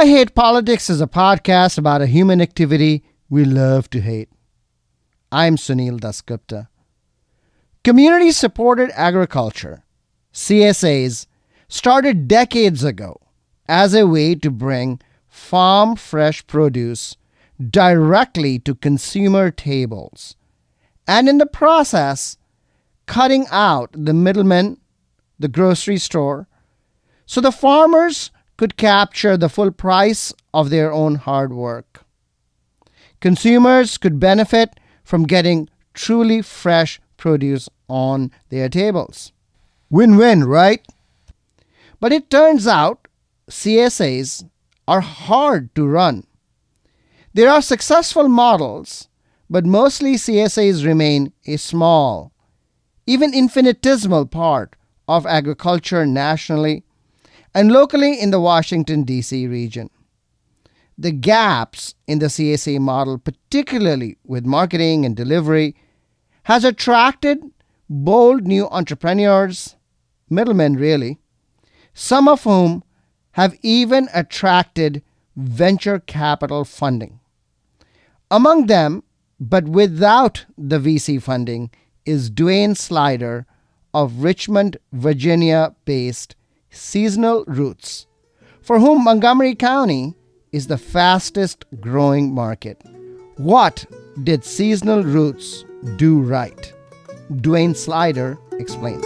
I Hate Politics is a podcast about a human activity we love to hate. I'm Sunil Dasgupta. Community-supported agriculture, CSAs, started decades ago as a way to bring farm fresh produce directly to consumer tables, and in the process, cutting out the middlemen, the grocery store, so the farmers could capture the full price of their own hard work. Consumers could benefit from getting truly fresh produce on their tables. Win-win, right? But it turns out CSAs are hard to run. There are successful models, but mostly CSAs remain a small, even infinitesimal part of agriculture nationally and locally in the Washington, D.C. region. The gaps in the CSA model, particularly with marketing and delivery, has attracted bold new entrepreneurs, middlemen really, some of whom have even attracted venture capital funding. Among them, but without the VC funding, is Dwayne Slider of Richmond, Virginia-based Seasonal Roots, for whom Montgomery County is the fastest growing market. What did Seasonal Roots do right? Dwayne Slider explains.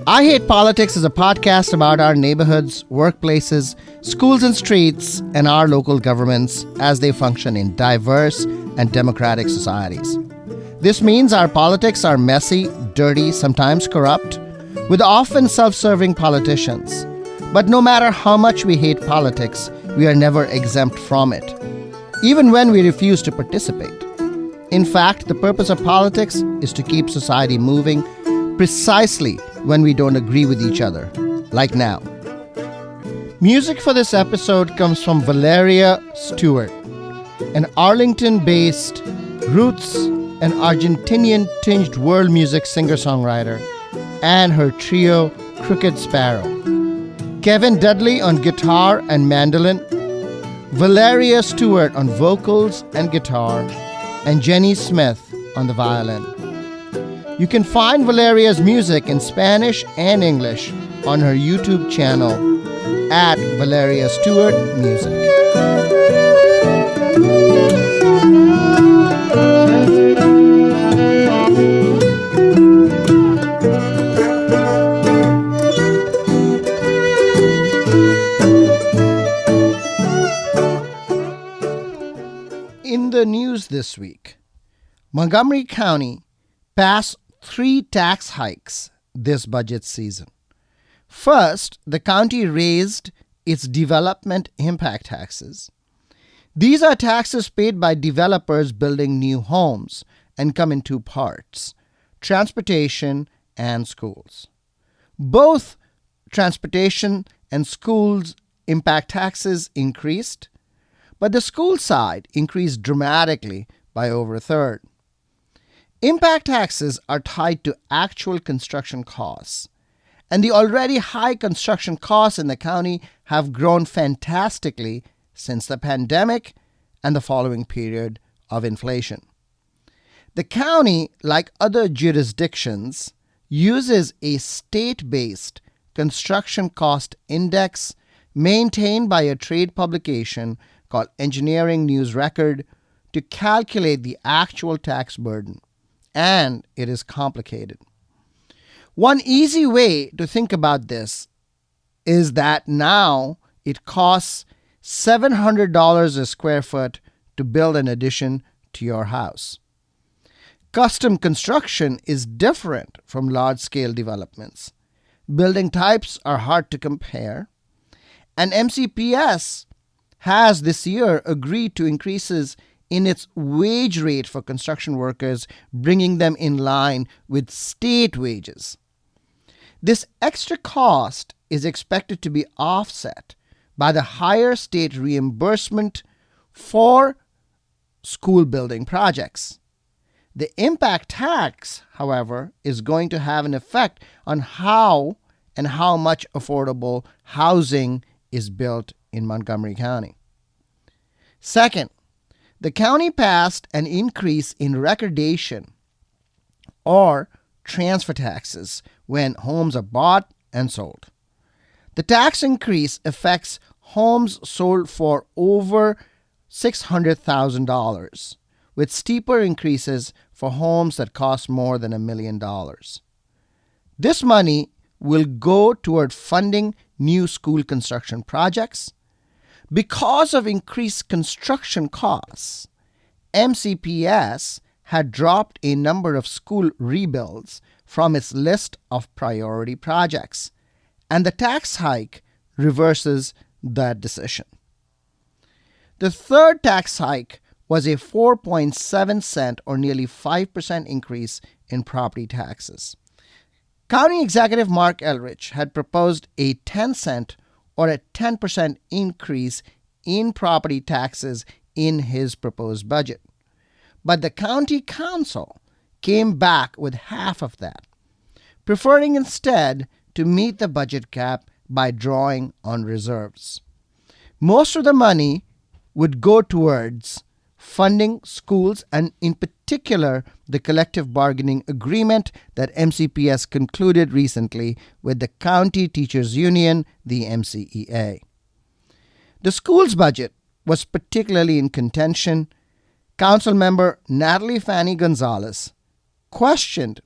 I Hate Politics is a podcast about our neighborhoods, workplaces, schools and streets, and our local governments as they function in diverse and democratic societies. This means our politics are messy, dirty, sometimes corrupt, with often self-serving politicians. But no matter how much we hate politics, we are never exempt from it, even when we refuse to participate. In fact, the purpose of politics is to keep society moving precisely when we don't agree with each other, like now. Music for this episode comes from Valeria Stewart, an Arlington-based roots and Argentinian-tinged world music singer-songwriter, and her trio Crooked Sparrow. Kevin Dudley on guitar and mandolin, Valeria Stewart on vocals and guitar, and Jenny Smith on the violin. You can find Valeria's music in Spanish and English on her YouTube channel at Valeria Stewart Music. In the news this week, Montgomery County passed 3 tax hikes this budget season. First, the county raised its development impact taxes. These are taxes paid by developers building new homes and come in 2 parts: transportation and schools. Both transportation and schools impact taxes increased, but the school side increased dramatically by over a third. Impact taxes are tied to actual construction costs, and the already high construction costs in the county have grown fantastically since the pandemic and the following period of inflation. The county, like other jurisdictions, uses a state-based construction cost index maintained by a trade publication called Engineering News Record to calculate the actual tax burden. And it is complicated. One easy way to think about this is that now it costs $700 a square foot to build an addition to your house. Custom construction is different from large-scale developments. Building types are hard to compare, and MCPS has this year agreed to increases in its wage rate for construction workers, bringing them in line with state wages. This extra cost is expected to be offset by the higher state reimbursement for school building projects. The impact tax, however, is going to have an effect on how and how much affordable housing is built in Montgomery County. Second, the county passed an increase in recordation or transfer taxes when homes are bought and sold. The tax increase affects homes sold for over $600,000, with steeper increases for homes that cost more than $1 million. This money will go toward funding new school construction projects. Because of increased construction costs, MCPS had dropped a number of school rebuilds from its list of priority projects, and the tax hike reverses that decision. The third tax hike was a 4.7 cent or nearly 5% increase in property taxes. County Executive Mark Elrich had proposed a 10 cent or a 10% increase in property taxes in his proposed budget. But the county council came back with half of that, preferring instead to meet the budget cap by drawing on reserves. Most of the money would go towards funding schools and in particular the collective bargaining agreement that MCPS concluded recently with the County Teachers Union, the MCEA. The school's budget was particularly in contention. Council member Natalie Fanny Gonzalez questioned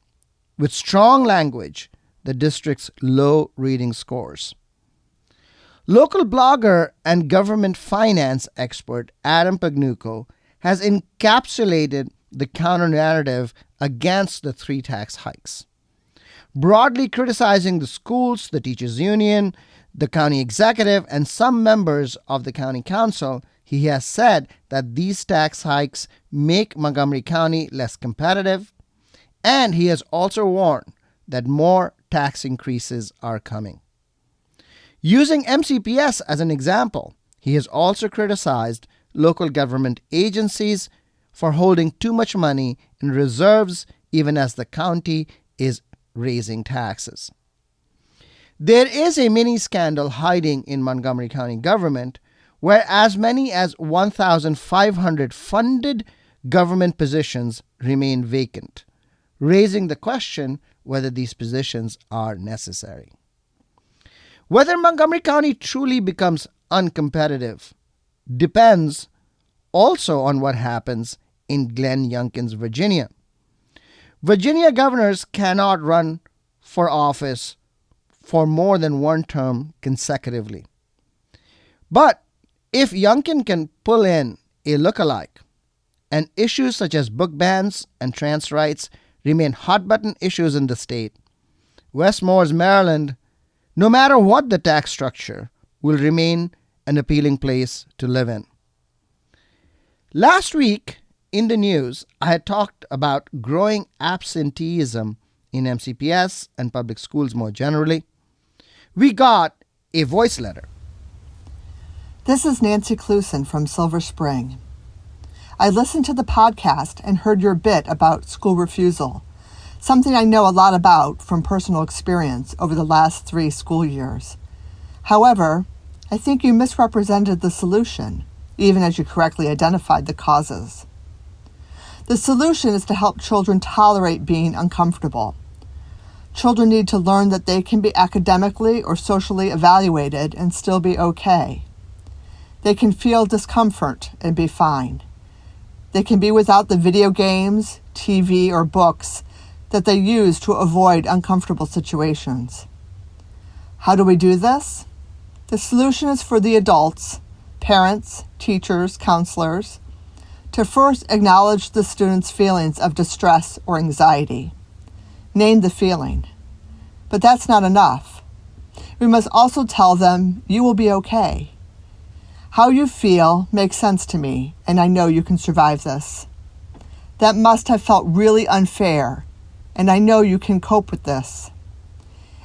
with strong language the district's low reading scores. Local blogger and government finance expert Adam Pagnucco has encapsulated the counter-narrative against the three tax hikes. Broadly criticizing the schools, the teachers' union, the county executive, and some members of the county council, he has said that these tax hikes make Montgomery County less competitive, and he has also warned that more tax increases are coming. Using MCPS as an example, he has also criticized local government agencies for holding too much money in reserves even as the county is raising taxes. There is a mini scandal hiding in Montgomery County government where as many as 1,500 funded government positions remain vacant, raising the question whether these positions are necessary. Whether Montgomery County truly becomes uncompetitive depends also on what happens in Glenn Youngkin's Virginia. Virginia governors cannot run for office for more than one term consecutively. But if Youngkin can pull in a lookalike, and issues such as book bans and trans rights remain hot-button issues in the state, West Moores, Maryland, no matter what the tax structure, will remain an appealing place to live in. Last week in the news, I had talked about growing absenteeism in MCPS and public schools more generally. We got a voice letter. This is Nancy Clusen from Silver Spring. I listened to the podcast and heard your bit about school refusal, something I know a lot about from personal experience over the last 3 school years. However, I think you misrepresented the solution, even as you correctly identified the causes. The solution is to help children tolerate being uncomfortable. Children need to learn that they can be academically or socially evaluated and still be okay. They can feel discomfort and be fine. They can be without the video games, TV, or books that they use to avoid uncomfortable situations. How do we do this? The solution is for the adults, parents, teachers, counselors, to first acknowledge the student's feelings of distress or anxiety. Name the feeling. But that's not enough. We must also tell them, you will be okay. How you feel makes sense to me, and I know you can survive this. That must have felt really unfair, and I know you can cope with this.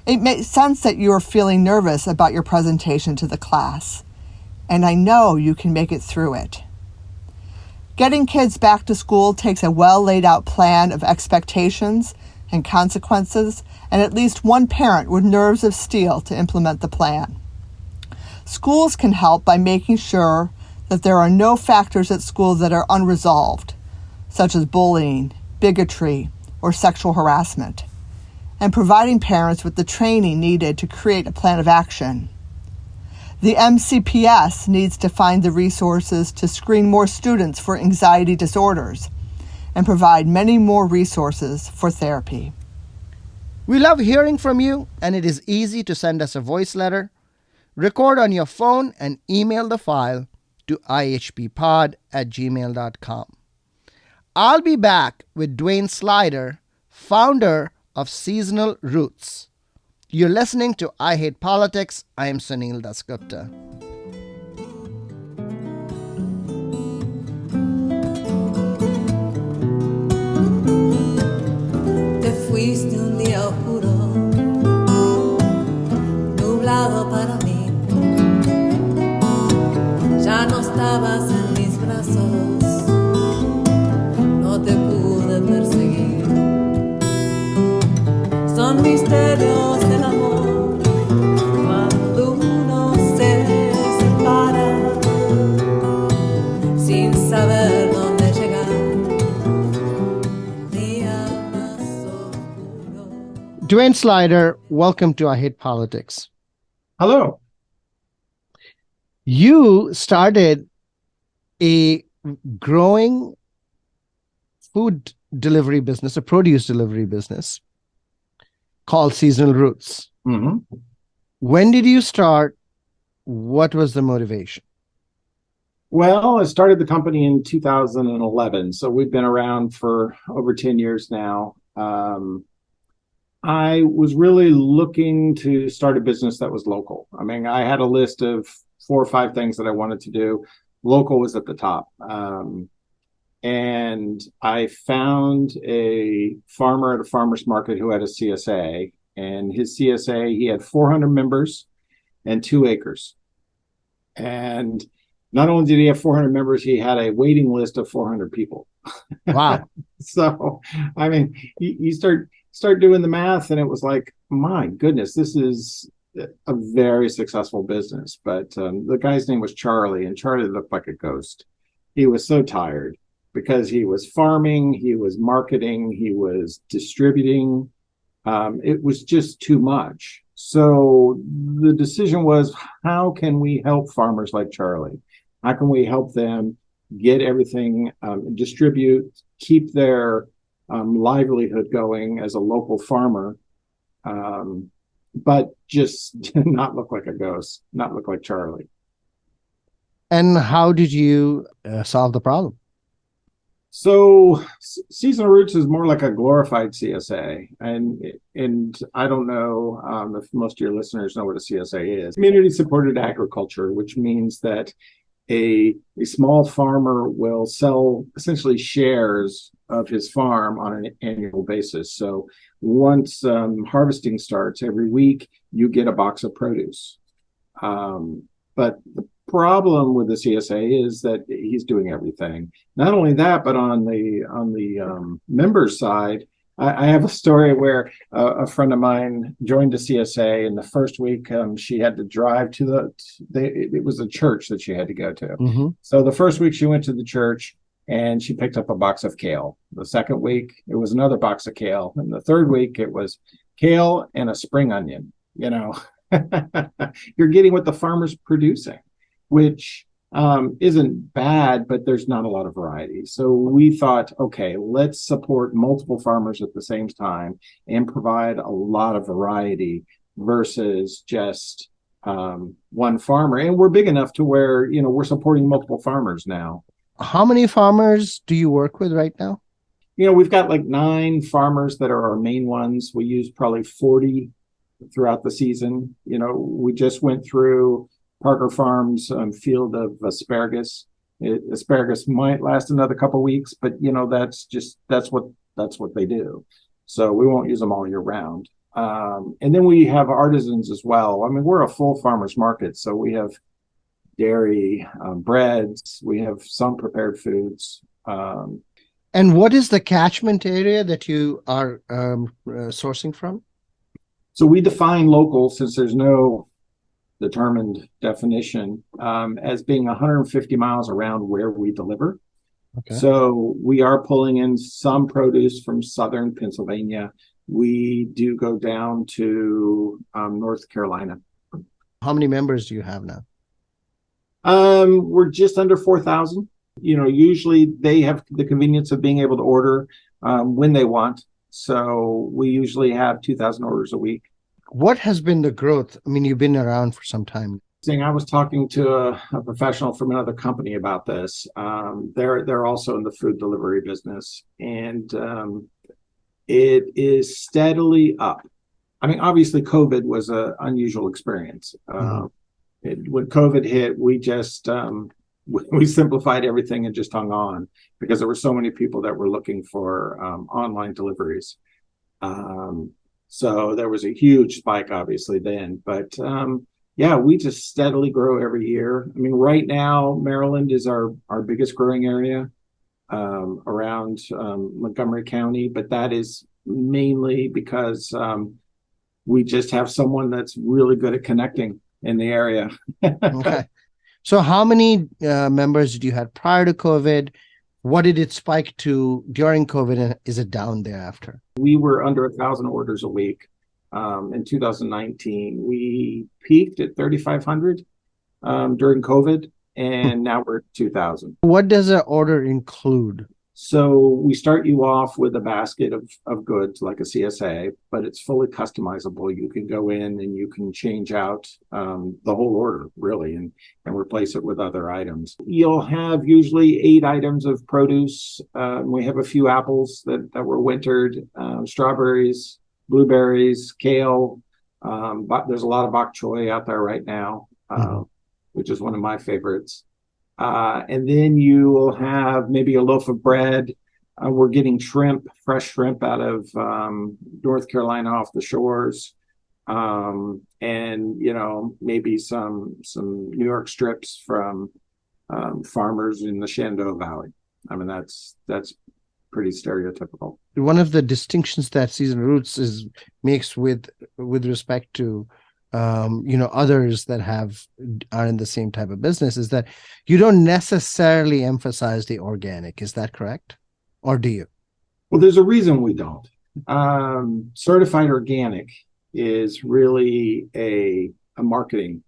It makes sense that you are feeling nervous about your presentation to the class, and I know you can make it through it. Getting kids back to school takes a well laid out plan of expectations and consequences, and at least one parent with nerves of steel to implement the plan. Schools can help by making sure that there are no factors at school that are unresolved, such as bullying, bigotry, or sexual harassment, and providing parents with the training needed to create a plan of action. The MCPS needs to find the resources to screen more students for anxiety disorders and provide many more resources for therapy. We love hearing from you, and it is easy to send us a voice letter. Record on your phone and email the file to ihppod@gmail.com. I'll be back with Dwayne Slider, founder of Seasonal Roots. You're listening to I Hate Politics. I am Sunil Dasgupta. Te fuiste un día oscuro, nublado para mí. Ya no estabas en mis brazos, no te pude perseguir. Son misterios del amor cuando uno se separa sin saber dónde llegar. Día más oscuro. Dwayne Slider, welcome to I Hate Politics. Hello. You started a growing food delivery business, a produce delivery business called Seasonal Roots. Mm-hmm. When did you start? What was the motivation? Well, I started the company in 2011, so we've been around for over 10 years now. I was really looking to start a business that was local. I mean, I had a list of 4 or 5 things that I wanted to do. Local was at the top. And I found a farmer at a farmer's market who had a CSA. And his CSA, he had 400 members and 2 acres. And not only did he have 400 members, he had a waiting list of 400 people. Wow. So, I mean, you start doing the math, and it was like, my goodness, this is a very successful business. But the guy's name was Charlie, and Charlie looked like a ghost. He was so tired because he was farming, he was marketing, he was distributing. It was just too much. So the decision was, how can we help farmers like Charlie? How can we help them get everything, distribute, keep their livelihood going as a local farmer, but just not look like a ghost, not look like Charlie. And how did you solve the problem? So Seasonal Roots is more like a glorified CSA. And I don't know if most of your listeners know what a CSA is. Community supported agriculture, which means that a small farmer will sell essentially shares of his farm on an annual basis. So once harvesting starts, every week you get a box of produce. But the problem with the CSA is that he's doing everything. Not only that, but on the members side, I have a story where a friend of mine joined a CSA, and the first week she had to drive to it was a church that she had to go to. Mm-hmm. So the first week she went to the church and she picked up a box of kale. The second week it was another box of kale, and the third week it was kale and a spring onion. You know, you're getting what the farmer's producing, which isn't bad, but there's not a lot of variety. So we thought, okay, let's support multiple farmers at the same time and provide a lot of variety versus just one farmer. And we're big enough to where, you know, we're supporting multiple farmers now. How many farmers do you work with right now? You know, we've got like 9 farmers that are our main ones. We use probably 40 throughout the season. You know, we just went through Parker Farms field of asparagus. Asparagus might last another couple of weeks, but you know, that's what they do. So we won't use them all year round. And then we have artisans as well. I mean, we're a full farmers market, so we have dairy, breads, we have some prepared foods. And what is the catchment area that you are sourcing from? So we define local, since there's no determined definition, as being 150 miles around where we deliver. Okay. So we are pulling in some produce from southern Pennsylvania. We do go down to North Carolina. How many members do you have now? We're just under 4,000. Usually they have the convenience of being able to order when they want. So we usually have 2,000 orders a week. What has been the growth? I mean, you've been around for some time. I was talking to a professional from another company about this. They're also in the food delivery business, and it is steadily up. I mean, obviously, COVID was an unusual experience. When COVID hit, we just we simplified everything and just hung on because there were so many people that were looking for online deliveries. So there was a huge spike, obviously, then. But yeah, we just steadily grow every year. I mean, right now, Maryland is our biggest growing area around Montgomery County, but that is mainly because we just have someone that's really good at connecting in the area. Okay. So how many members did you have prior to COVID? What did it spike to during COVID, and is it down thereafter? We were under 1,000 orders a week in 2019. We peaked at 3,500 during COVID, and now we're at 2,000. What does an order include? So we start you off with a basket of goods like a CSA, but it's fully customizable. You can go in and you can change out the whole order, really, and replace it with other items. You'll have usually 8 items of produce. We have a few apples that were wintered, strawberries, blueberries, kale. But there's a lot of bok choy out there right now, which is one of my favorites. And then you will have maybe a loaf of bread. We're getting shrimp, fresh shrimp out of North Carolina off the shores. And, maybe some New York strips from farmers in the Shenandoah Valley. I mean, that's pretty stereotypical. One of the distinctions that Seasoned Roots makes with respect to others that are in the same type of business is that you don't necessarily emphasize the organic. Is that correct? Or do you? Well, there's a reason we don't. Certified organic is really a marketing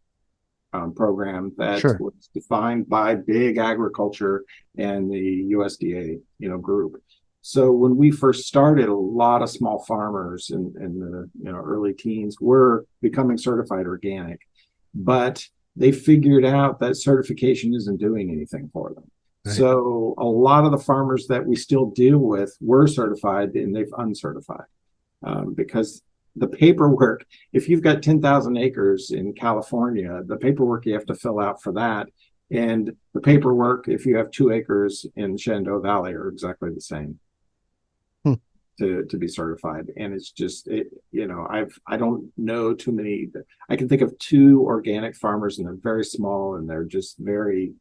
program that was defined by big agriculture and the USDA, group. So when we first started, a lot of small farmers in the early teens were becoming certified organic, but they figured out that certification isn't doing anything for them. Right. So a lot of the farmers that we still deal with were certified and they've uncertified because the paperwork, if you've got 10,000 acres in California, the paperwork you have to fill out for that, and the paperwork if you have 2 acres in Shenandoah Valley are exactly the same. To be certified, and it's just I don't know too many. I can think of 2 organic farmers, and they're very small, and they're just very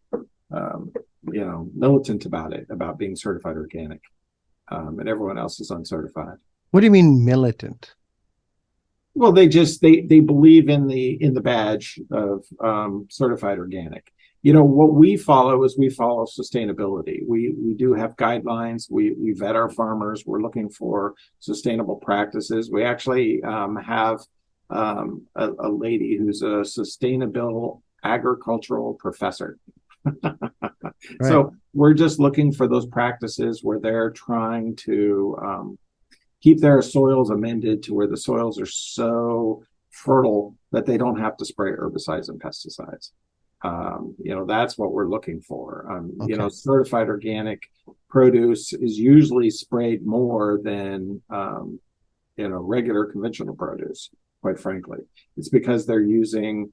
militant about being certified organic, and everyone else is uncertified. What do you mean militant? Well, they believe in the badge of certified organic. What we follow sustainability. We do have guidelines. We vet our farmers. We're looking for sustainable practices. We actually have a lady who's a sustainable agricultural professor. Right. So we're just looking for those practices where they're trying to keep their soils amended to where the soils are so fertile that they don't have to spray herbicides and pesticides. That's what we're looking for. Certified organic produce is usually sprayed more than, regular conventional produce, quite frankly. It's because they're using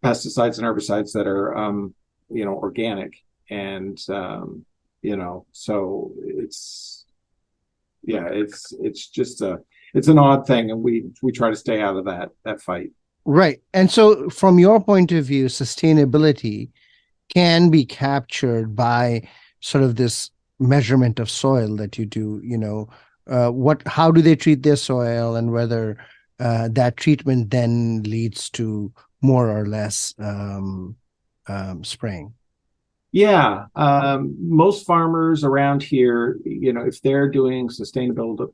pesticides and herbicides that are, organic. And, so it's just it's an odd thing, and we try to stay out of that fight. Right. And so, from your point of view, sustainability can be captured by sort of this measurement of soil that you do. How do they treat their soil, and whether that treatment then leads to more or less spraying. Yeah, most farmers around here, if they're doing sustainable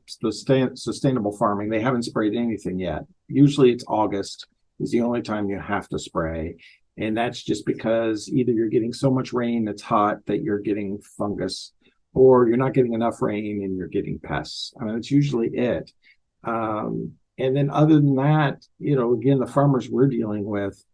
farming, they haven't sprayed anything yet. Usually it's August is the only time you have to spray. And that's just because either you're getting so much rain that's hot that you're getting fungus, or you're not getting enough rain and you're getting pests. I mean, that's usually it. And then other than that, again, the farmers we're dealing with,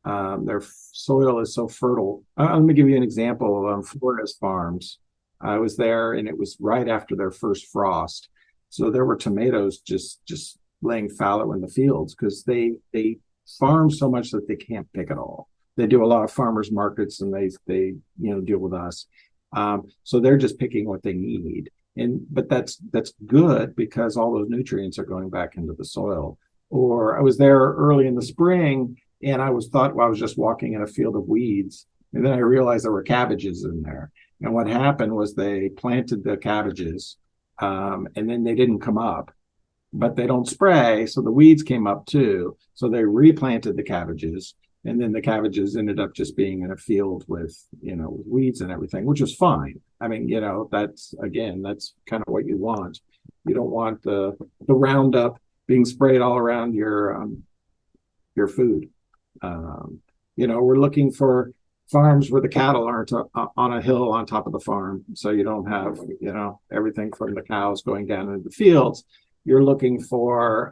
their soil is so fertile. Let me give you an example of Florida's farms. I was there, and it was right after their first frost. So there were tomatoes just laying fallow in the fields because they farm so much that they can't pick it all. They do a lot of farmers markets, and they deal with us. So they're just picking what they need. But that's good because all those nutrients are going back into the soil. Or I was there early in the spring, and I was just walking in a field of weeds, and then I realized there were cabbages in there. And what happened was they planted the cabbages, and then they didn't come up, but they don't spray, so the weeds came up too. So they replanted the cabbages, and then the cabbages ended up just being in a field with weeds and everything, which was fine. I mean, that's kind of what you want. You don't want the Roundup being sprayed all around your food. We're looking for farms where the cattle aren't on a hill on top of the farm, so you don't have everything from the cows going down into the fields. You're looking for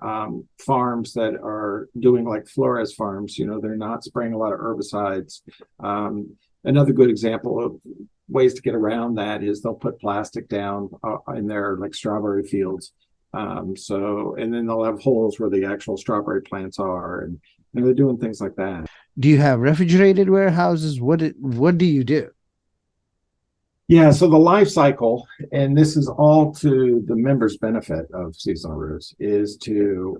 farms that are doing like Flores farms. They're not spraying a lot of herbicides. Another good example of ways to get around that is they'll put plastic down in their like strawberry fields. And then they'll have holes where the actual strawberry plants are, and they're doing things like that. Do you have refrigerated warehouses? What do you do? Yeah, so the life cycle, and this is all to the members' benefit of Seasonal Roots, is to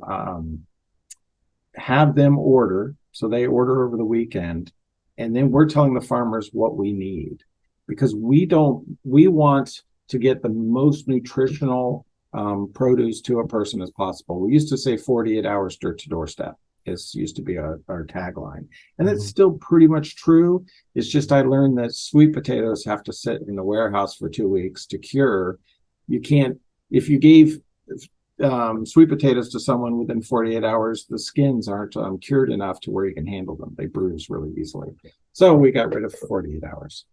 have them order. So they order over the weekend, and then we're telling the farmers what we need, because we want to get the most nutritional produce to a person as possible. We used to say 48 hours to doorstep. It used to be our tagline. And that's still pretty much true. It's just I learned that sweet potatoes have to sit in the warehouse for 2 weeks to cure. You can't, if you gave sweet potatoes to someone within 48 hours, the skins aren't cured enough to where you can handle them. They bruise really easily. So we got rid of 48 hours.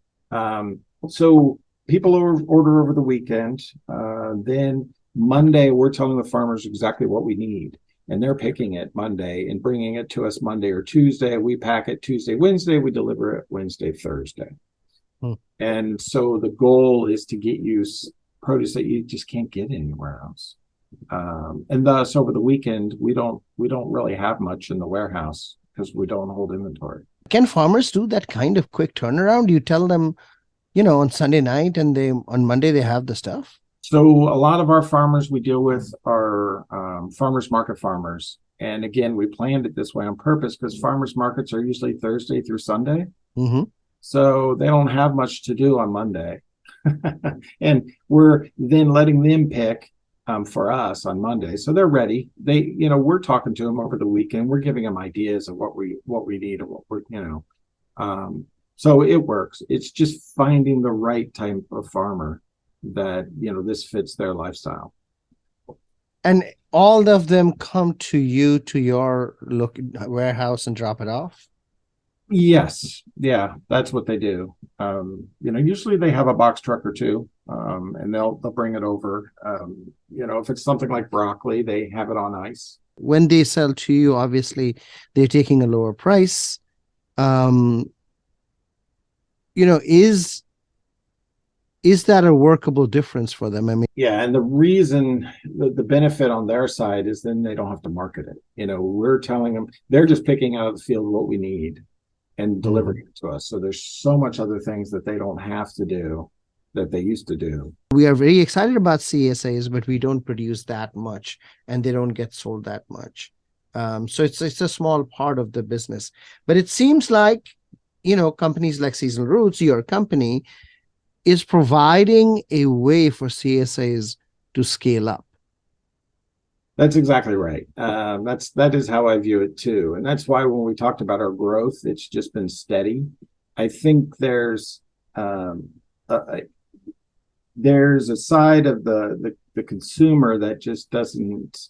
So people order over the weekend. Then Monday, we're telling the farmers exactly what we need. And they're picking it Monday and bringing it to us Monday or Tuesday. We pack it Tuesday, Wednesday. We deliver it Wednesday, Thursday. And so the goal is to get you produce that you just can't get anywhere else. And thus, over the weekend, we don't really have much in the warehouse because we don't hold inventory. Can farmers do that kind of quick turnaround? You tell them, on Sunday night, and on Monday they have the stuff? So a lot of our farmers we deal with are farmers market farmers. And again, we planned it this way on purpose because farmers markets are usually Thursday through Sunday. Mm-hmm. So they don't have much to do on Monday. And we're then letting them pick for us on Monday. So they're ready. We're talking to them over the weekend. We're giving them ideas of what we need and what we're, so it works. It's just finding the right type of farmer that this fits their lifestyle. And all of them come to you, to your warehouse, and drop it off? Yes. Yeah, that's what they do. Usually they have a box truck or two, and they'll bring it over. If it's something like broccoli, they have it on ice. When they sell to you, obviously they're taking a lower price. Is that a workable difference for them? I mean, yeah, and the reason, the benefit on their side is then they don't have to market it. We're telling them, they're just picking out of the field what we need and delivering it to us. So there's so much other things that they don't have to do. that they used to do. We are very excited about CSAs, but we don't produce that much, and they don't get sold that much. So it's a small part of the business. But it seems like, companies like Seasonal Roots, your company, is providing a way for CSAs to scale up. That's exactly right. That is how I view it too, and that's why when we talked about our growth, it's just been steady. I think there's a side of the consumer that just doesn't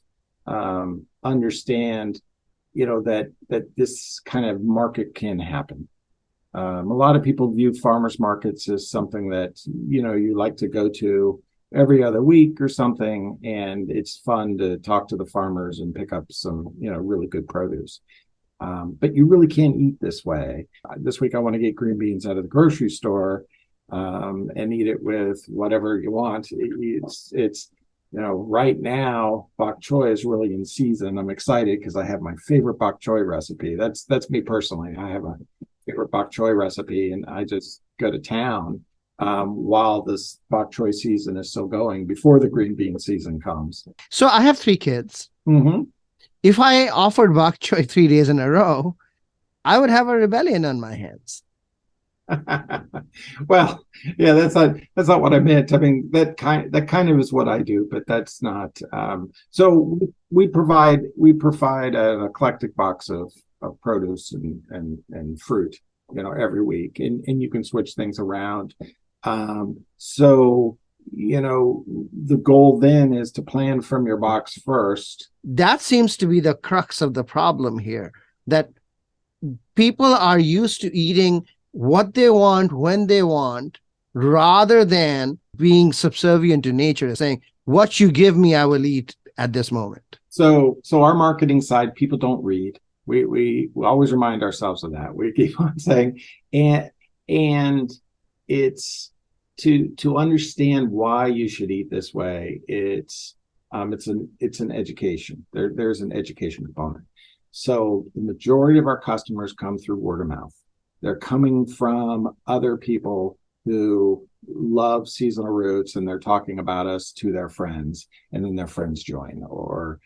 understand, that this kind of market can happen. A lot of people view farmers markets as something that you like to go to every other week or something, and it's fun to talk to the farmers and pick up some really good produce. But you really can't eat this way. This week I want to get green beans out of the grocery store and eat it with whatever you want. It's right now bok choy is really in season. I'm excited because I have my favorite bok choy recipe. That's me personally. I have a favorite bok choy recipe, and I just go to town while this bok choy season is still going before the green bean season comes. So I have 3 kids. Mm-hmm. If I offered bok choy 3 days in a row, I would have a rebellion on my hands. Well, yeah, that's not what I meant. I mean, that kind of is what I do, but that's not. So we provide an eclectic box of produce and fruit, every week, and you can switch things around. So the goal then is to plan from your box first. That seems to be the crux of the problem here, that people are used to eating what they want when they want, rather than being subservient to nature and saying, what you give me, I will eat at this moment. So our marketing side, people don't read. We always remind ourselves of that. We keep on saying, and it's to understand why you should eat this way. It's an education. There's an education component. So the majority of our customers come through word of mouth. They're coming from other people who love Seasonal Roots, and they're talking about us to their friends, and then their friends join. Or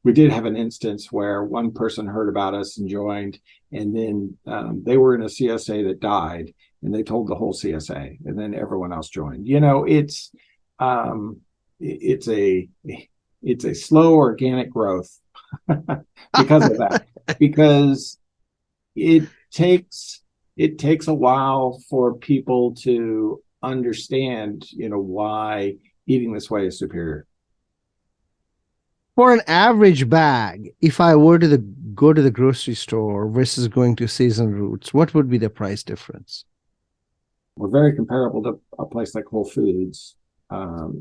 we did have an instance where one person heard about us and joined, and then they were in a CSA that died, and they told the whole CSA, and then everyone else joined. It's a slow organic growth because of that, because it takes a while for people to understand, why eating this way is superior. For an average bag, if I were to go to the grocery store versus going to Seasonal Roots, what would be the price difference? We're very comparable to a place like Whole Foods,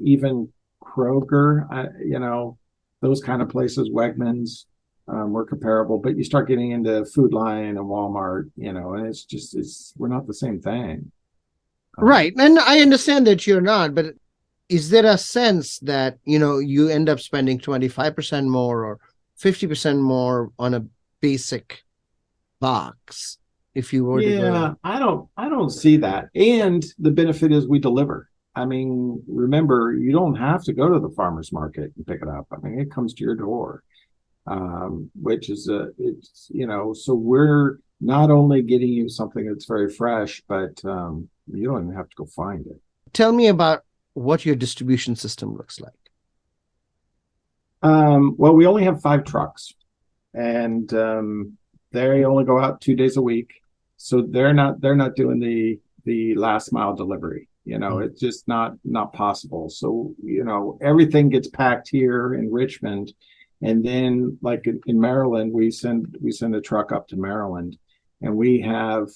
even Kroger, those kind of places, Wegmans. We're comparable, but you start getting into Food Lion and Walmart, and we're not the same thing. Right. And I understand that you're not, but is there a sense that, you end up spending 25% more or 50% more on a basic box if you were to go? I don't see that. And the benefit is we deliver. I mean, remember, you don't have to go to the farmer's market and pick it up. I mean, it comes to your door. Which is so we're not only getting you something that's very fresh, but you don't even have to go find it. Tell me about what your distribution system looks like. Well, we only have 5 trucks, and they only go out 2 days a week, so they're not doing the last mile delivery. It's just not possible. So everything gets packed here in Richmond. And then, like in Maryland, we send a truck up to Maryland, and we have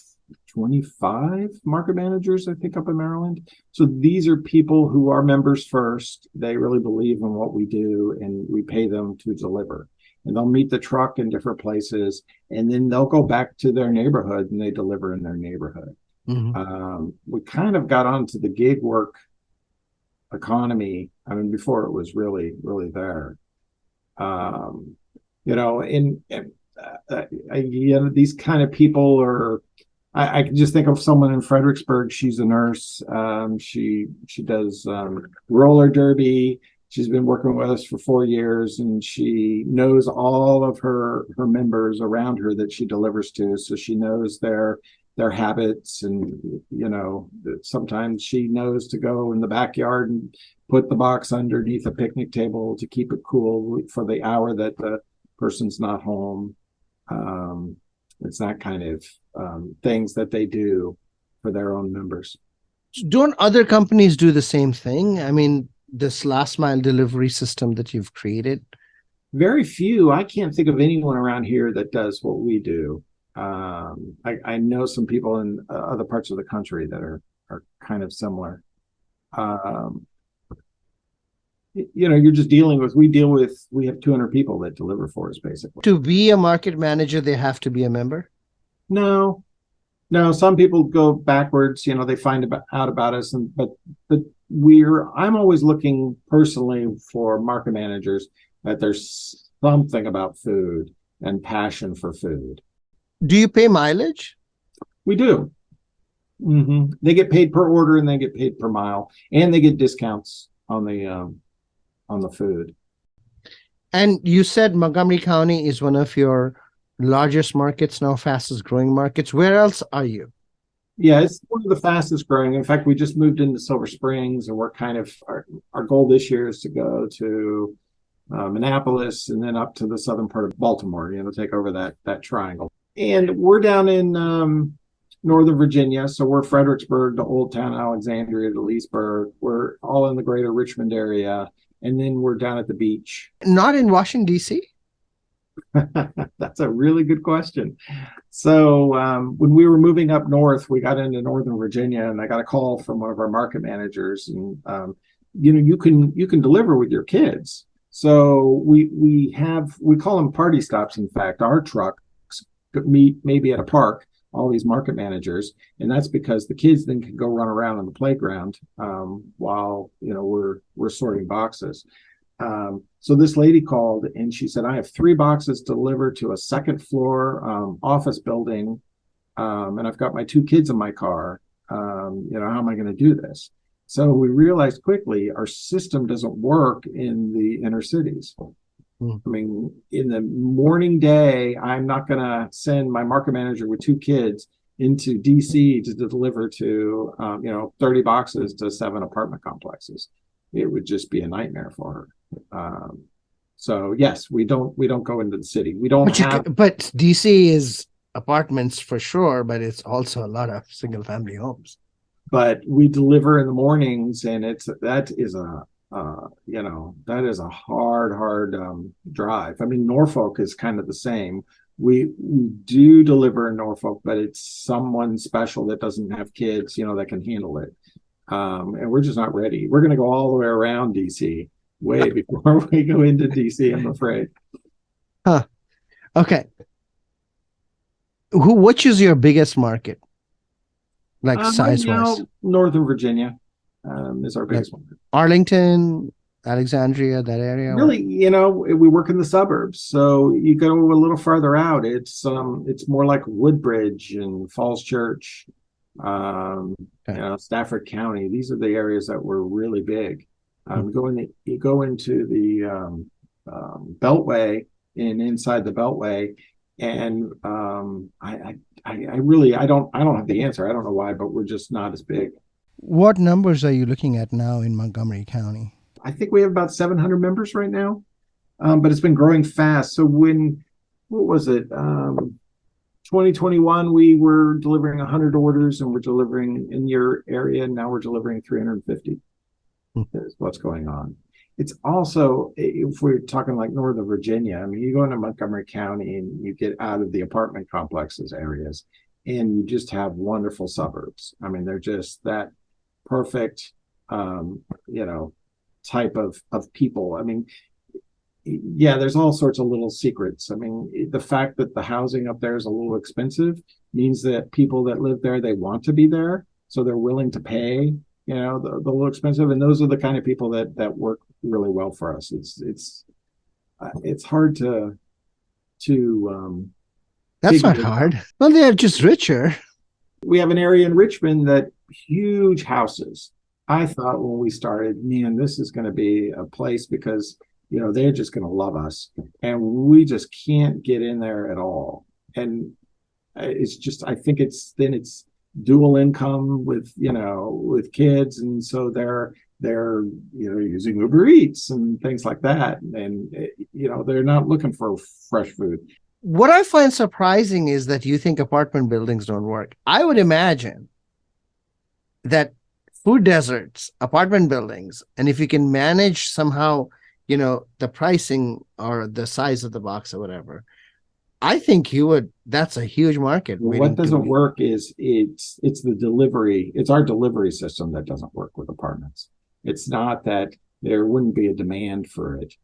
25 market managers, I think, up in Maryland. So these are people who are members first. They really believe in what we do, and we pay them to deliver. And they'll meet the truck in different places, and then they'll go back to their neighborhood and they deliver in their neighborhood. Mm-hmm. We kind of got onto the gig work economy. I mean, before it was really, really there. These kind of people are I can just think of someone in Fredericksburg. She's a nurse. She does roller derby. She's been working with us for 4 years, and she knows all of her members around her that she delivers to. So she knows their habits, and sometimes she knows to go in the backyard and put the box underneath a picnic table to keep it cool for the hour that the person's not home. It's that kind of things that they do for their own members. Don't other companies do the same thing? I mean, this last mile delivery system that you've created? Very few. I can't think of anyone around here that does what we do. I know some people in other parts of the country that are kind of similar. You're just we have 200 people that deliver for us, basically. To be a market manager, they have to be a member? No, some people go backwards. They find out about us, but I'm always looking personally for market managers that there's something about food and passion for food. Do you pay mileage? We do. Mm-hmm. They get paid per order, and they get paid per mile, and they get discounts on the food. And you said Montgomery County is one of your largest markets now, fastest growing markets. Where else are you? Yeah, it's one of the fastest growing. In fact, we just moved into Silver Springs, and we're kind of our goal this year is to go to Minneapolis and then up to the southern part of Baltimore, take over that triangle. And we're down in Northern Virginia. So we're Fredericksburg to Old Town Alexandria to Leesburg. We're all in the greater Richmond area. And then we're down at the beach. Not in Washington, D.C.? That's a really good question. So when we were moving up north, we got into Northern Virginia, and I got a call from one of our market managers. And you can deliver with your kids. So we call them party stops. In fact, our trucks meet maybe at a park, all these market managers, and that's because the kids then can go run around on the playground while we're sorting boxes. So this lady called, and she said, I have 3 boxes delivered to a second floor office building, and I've got my 2 kids in my car. How am I going to do this? So we realized quickly our system doesn't work in the inner cities. I mean, in the morning day, I'm not going to send my market manager with 2 kids into DC to deliver to 30 boxes to 7 apartment complexes. It would just be a nightmare for her. So yes, we don't go into the city. We don't but DC is apartments for sure, but it's also a lot of single family homes. But we deliver in the mornings, and that is a hard drive. I mean, Norfolk is kind of the same. We do deliver in Norfolk, but it's someone special that doesn't have kids, that can handle it. And we're just not ready. We're going to go all the way around DC way before we go into DC, I'm afraid. Huh. Okay. Which is your biggest market? Like size-wise? Northern Virginia is our biggest one. Arlington, Alexandria, that area? Really, we work in the suburbs. So you go a little farther out, it's more like Woodbridge and Falls Church, Stafford County. These are the areas that were really big. You go into the Beltway, and inside the Beltway, and I don't have the answer. I don't know why, but we're just not as big. What numbers are you looking at now in Montgomery County? I think we have about 700 members right now, but it's been growing fast. So what was it? 2021, we were delivering 100 orders, and we're delivering in your area. And now we're delivering 350. Is what's going on. It's also, if we're talking like Northern Virginia, I mean, you go into Montgomery County and you get out of the apartment complexes areas, and you just have wonderful suburbs. I mean, they're just that perfect, type of people. I mean, yeah, there's all sorts of little secrets. I mean, the fact that the housing up there is a little expensive means that people that live there, they want to be there, so they're willing to pay, the little expensive. And those are the kind of people that work really well for us. It's hard to that's not hard. Well, they're just richer. We have an area in Richmond that huge houses. I thought when we started, man, this is going to be a place because, they're just going to love us. And we just can't get in there at all. And it's just, I think it's dual income with kids. And so they're using Uber Eats and things like that. And, they're not looking for fresh food. What I find surprising is that you think apartment buildings don't work. I would imagine that food deserts, apartment buildings, and if you can manage somehow, the pricing or the size of the box or whatever, I think that's a huge market. Well, what doesn't work is it's the delivery. It's our delivery system that doesn't work with apartments. It's not that there wouldn't be a demand for it.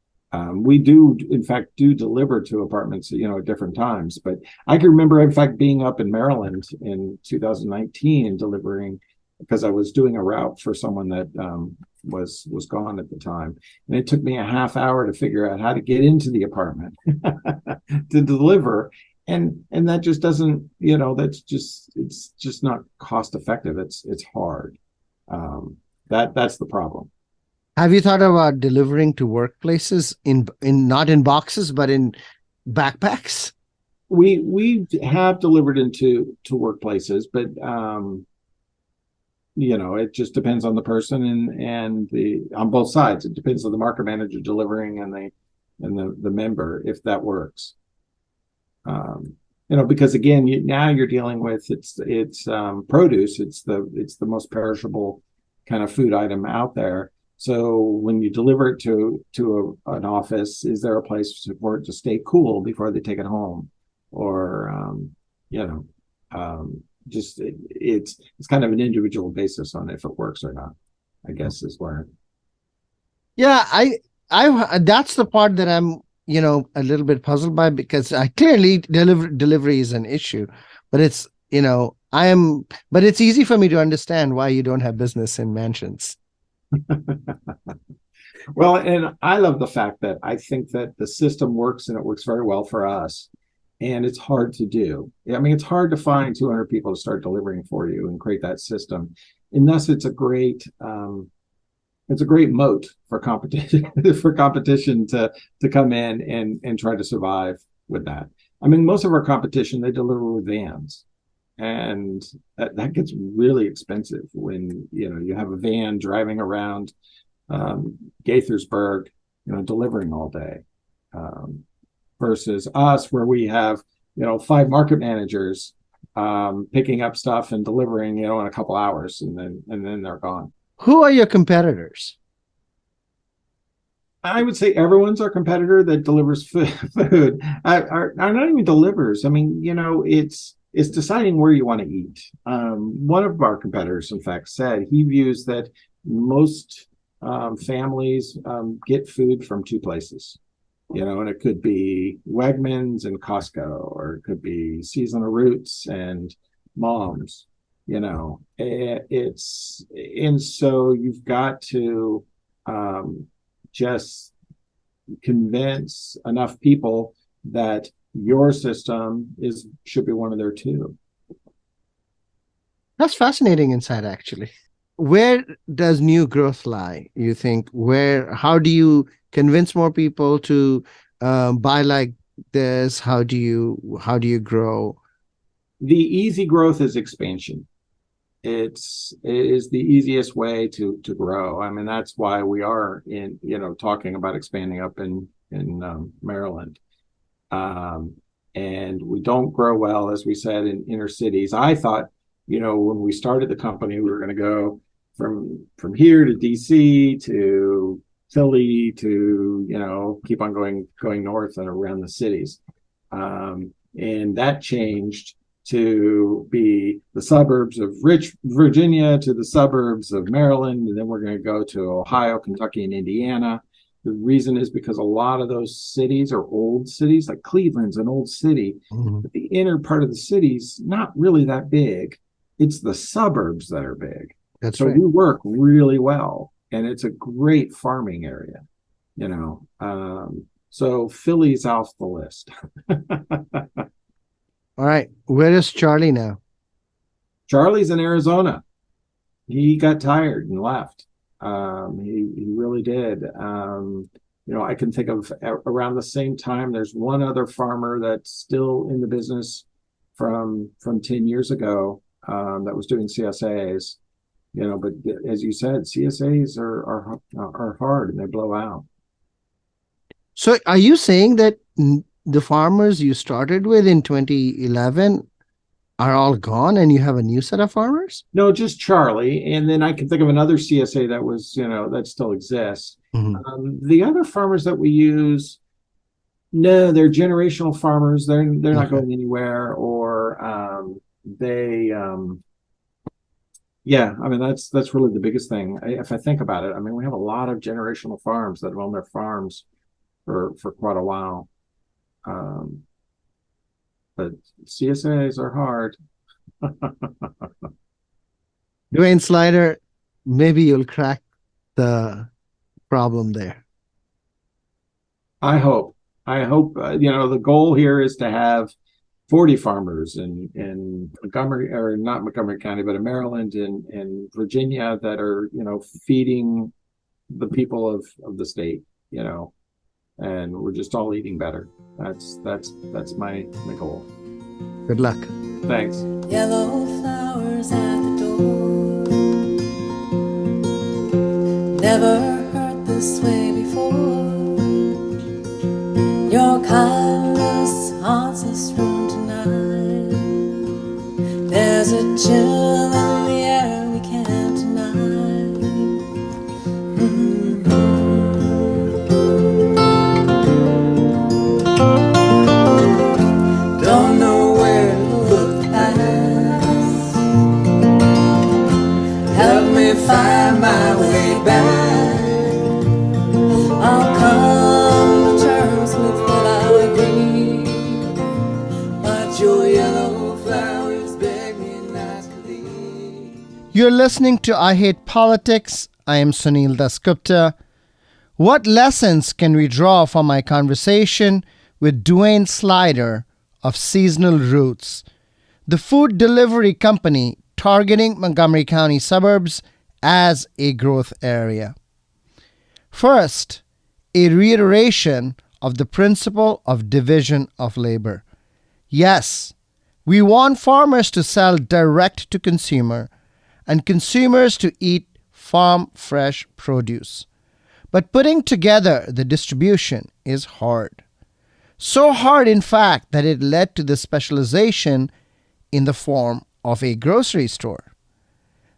We do, in fact, deliver to apartments, at different times. But I can remember, in fact, being up in Maryland in 2019 and delivering because I was doing a route for someone that was gone at the time, and it took me a half hour to figure out how to get into the apartment to deliver, and that just doesn't, it's just not cost effective. It's hard. That's the problem. Have you thought about delivering to workplaces in not in boxes but in backpacks? We have delivered into workplaces, but it just depends on the person and on both sides. It depends on the market manager delivering and the member if that works. Because again, now you're dealing with it's produce. It's the most perishable kind of food item out there. So when you deliver it to an office, is there a place for it to stay cool before they take it home? Or, just it's kind of an individual basis on if it works or not, I guess is where. Yeah, I that's the part that I'm, a little bit puzzled by, because I clearly delivery is an issue, but it's, but it's easy for me to understand why you don't have business in mansions. Well, and I love the fact that I think that the system works and it works very well for us. And it's hard to do. I mean, it's hard to find 200 people to start delivering for you and create that system. And thus, it's a great moat for competition to come in and try to survive with that. I mean, most of our competition, they deliver with vans, and that gets really expensive when you have a van driving around Gaithersburg, delivering all day. Versus us, where we have 5 market managers picking up stuff and delivering in a couple hours, and then they're gone. Who are your competitors? I would say everyone's our competitor that delivers food. Are not even delivers. I mean, it's deciding where you want to eat. One of our competitors, in fact, said he views that most families get food from 2 places. And it could be Wegmans and Costco, or it could be Seasonal Roots and Mom's. And so you've got to just convince enough people that your system should be one of their 2. That's fascinating insight, actually. Where does new growth lie, you think? How do you convince more people to buy like this? How do you grow? The easy growth is expansion. It is the easiest way to grow. I mean, that's why we are talking about expanding up in Maryland. And we don't grow well, as we said, in inner cities. I thought, when we started the company, we were going to go from here to DC to Philly to keep on going north and around the cities, and that changed to be the suburbs of Virginia to the suburbs of Maryland, and then we're going to go to Ohio, Kentucky, and Indiana. The reason is because a lot of those cities are old cities, like Cleveland's an old city, but the inner part of the city's not really that big. It's the suburbs that are big. That's so right. We work really well, and it's a great farming area, so Philly's off the list. All right. Where is Charlie now? Charlie's in Arizona. He got tired and left. He really did. I can think of around the same time, there's one other farmer that's still in the business from 10 years ago, that was doing CSAs. But as you said, CSAs are hard and they blow out. So are you saying that the farmers you started with in 2011 are all gone and you have a new set of farmers? No, just Charlie. And then I can think of another CSA that was, that still exists. The other farmers that we use, no, they're generational farmers. They're not going anywhere, or yeah. I mean, that's really the biggest thing. If I think about it, I mean, we have a lot of generational farms that have owned their farms for quite a while. But CSAs are hard. Dwayne Slider, maybe you'll crack the problem there. I hope. The goal here is to have 40 farmers in Montgomery, or not Montgomery County, but in Maryland and Virginia, that are, feeding the people of the state, and we're just all eating better. That's my goal. Good luck. Thanks. Yellow flowers at the door. Never heard this way before. Your kindness haunts this room tonight. There's a chill in the air we can't deny. Don't know where to look past. Help me find my way back. I'll come to terms with what I agree, but your yellow flowers beg me not to leave. You're listening to I Hate Politics. I am Sunil Dasgupta. What lessons can we draw from my conversation with Dwayne Slider of Seasonal Roots, the food delivery company targeting Montgomery County suburbs as a growth area? First, a reiteration of the principle of division of labor. Yes, we want farmers to sell direct to consumer and consumers to eat farm fresh produce. But putting together the distribution is hard. So hard, in fact, that it led to the specialization in the form of a grocery store.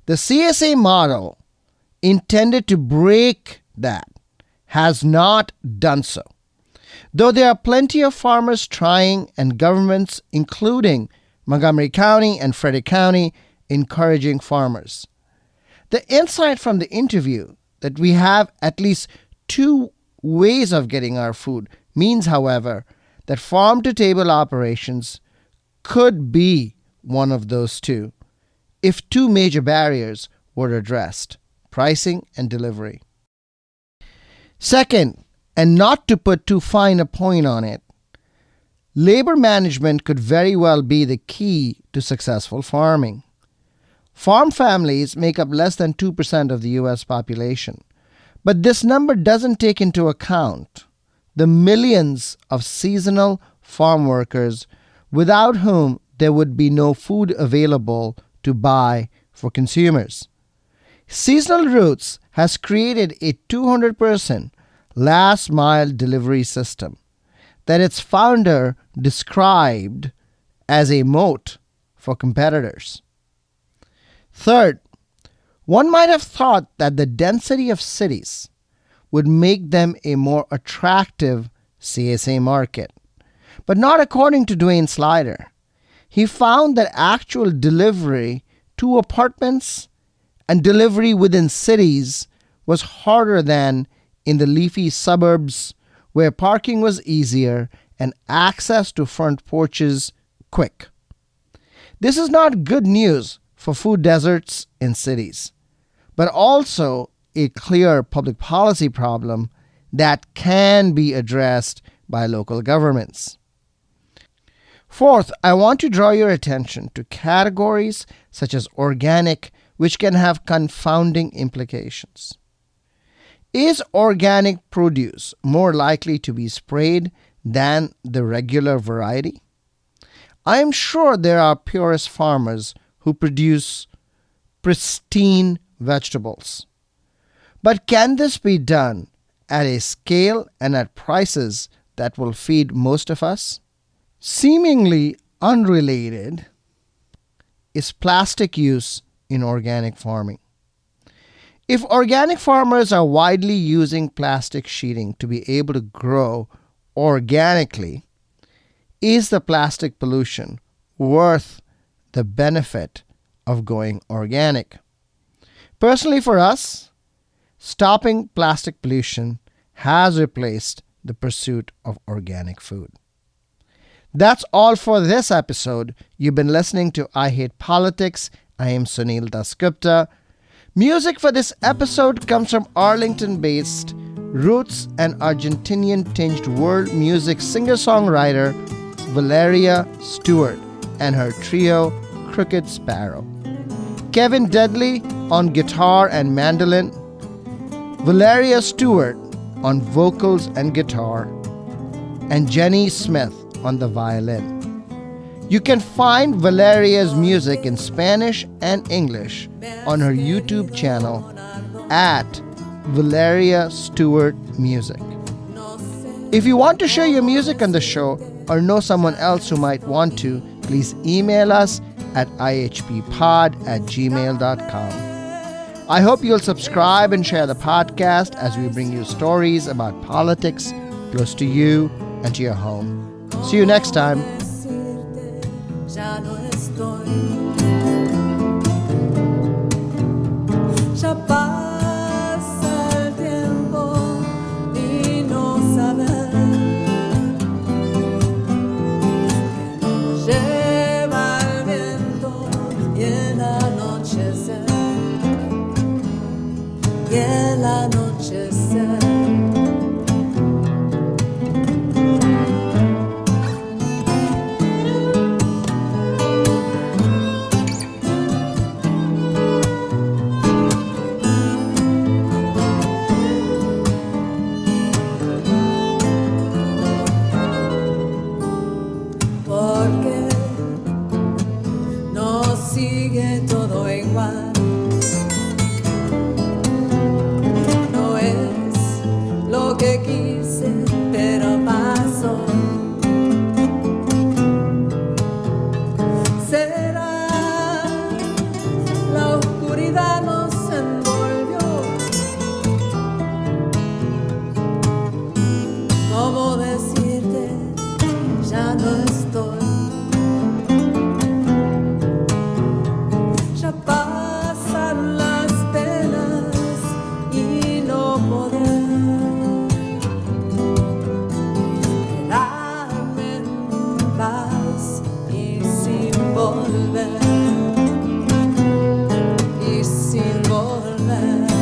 The CSA model, intended to break that, has not done so, though there are plenty of farmers trying and governments, including Montgomery County and Frederick County, encouraging farmers. The insight from the interview that we have at least two ways of getting our food means, however, that farm-to-table operations could be one of those two if two major barriers were addressed: pricing and delivery. Second, and not to put too fine a point on it, labor management could very well be the key to successful farming. Farm families make up less than 2% of the U.S. population, but this number doesn't take into account the millions of seasonal farm workers without whom there would be no food available to buy for consumers. Seasonal Roots has created a 200% last mile delivery system that its founder described as a moat for competitors. Third, one might have thought that the density of cities would make them a more attractive CSA market, but not according to Dwayne Slider. He found that actual delivery to apartments and delivery within cities was harder than in the leafy suburbs, where parking was easier and access to front porches quick. This is not good news for food deserts in cities, but also a clear public policy problem that can be addressed by local governments. Fourth, I want to draw your attention to categories such as organic, which can have confounding implications. Is organic produce more likely to be sprayed than the regular variety? I am sure there are purist farmers who produce pristine vegetables. But can this be done at a scale and at prices that will feed most of us? Seemingly unrelated is plastic use in organic farming. If organic farmers are widely using plastic sheeting to be able to grow organically, is the plastic pollution worth the benefit of going organic? Personally, for us, stopping plastic pollution has replaced the pursuit of organic food. That's all for this episode. You've been listening to I Hate Politics. I am Sunil Dasgupta. Music for this episode comes from Arlington-based roots and Argentinian-tinged world music singer-songwriter Valeria Stewart and her trio Crooked Sparrow. Kevin Deadly on guitar and mandolin, Valeria Stewart on vocals and guitar, and Jenny Smith on the violin. You can find Valeria's music in Spanish and English on her YouTube channel at Valeria Stewart Music. If you want to share your music on the show or know someone else who might want to, please email us at ihppod@gmail.com. I hope you'll subscribe and share the podcast as we bring you stories about politics close to you and to your home. See you next time. Ya no estoy. Ya pasa el tiempo y no saber que nos lleva el viento y el anochecer. Y el anochecer. Porque no sigue todo igual. No es lo que quise, pero pasó. Será la oscuridad nos envolvió. ¿Cómo decirte? Ya no estoy. Ya pasan las penas y no poder quedarme en paz y sin volver. Y sin volver.